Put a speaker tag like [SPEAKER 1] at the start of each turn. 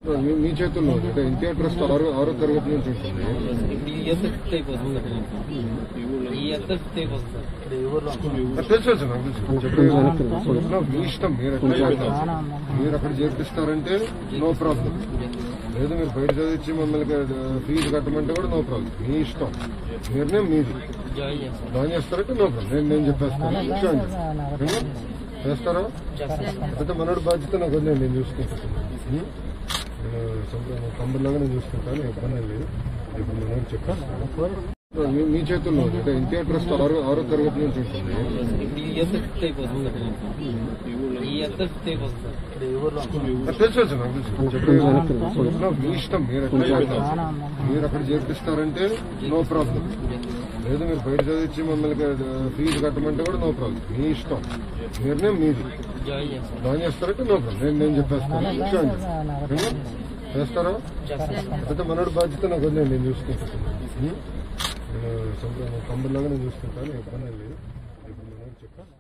[SPEAKER 1] మీ చేతుల్లో అంటే ఎన్టీఆర్ ట్రస్ట్ ఆరో తరగతి నుంచి ఉంటుంది. తెలుసు నాకు తెలుసు. మీ ఇష్టం మీరు అక్కడ చేర్పిస్తారంటే నో ప్రాబ్లం. లేదు మీరు బయట చదివించి మమ్మల్ని ఫీజు కట్టమంటే కూడా నో ప్రాబ్లం. మీ ఇష్టం, నిర్ణయం మీది. జాయిన్ చేస్తారంటే నో ప్రాబ్లం. నేను చెప్పేస్తాను, జాయిన్ చేస్తారా? అయితే మనోడి బాధ్యత నాకు వదిలేదు, నేను చూసుకుంటాను. తమ్ముడులాగా నేను చూసుకుంటాను, ఇబ్బంది లేదు. ఇప్పుడు మనోడు చెప్తాను. మీ చేతుల్లో అంటే ఎన్టీఆర్ ట్రస్ట్ ఆరో తరగతి నుంచి ఉంటుంది. తెలుసు నాకు తెలుసు. మీ ఇష్టం మీరు అక్కడ చేర్పిస్తారంటే నో ప్రాబ్లం. లేదు మీరు బయట చదివించి మమ్మల్ని ఫీజు కట్టమంటే కూడా నో ప్రాబ్లం. మీ ఇష్టం, నిర్ణయం మీది. జాయిన్ చేస్తారంటే నో ప్రాబ్లం. నేను చెప్పేస్తాను, జాయిన్ చేస్తారా? అయితే మనోడి బాధ్యత నాకు వదిలేదు, నేను చూసుకుంటాను. తమ్ముడులాగా నేను చూసుకుంటాను, ఇబ్బంది లేదు. ఇప్పుడు మనోడు చెప్తాను.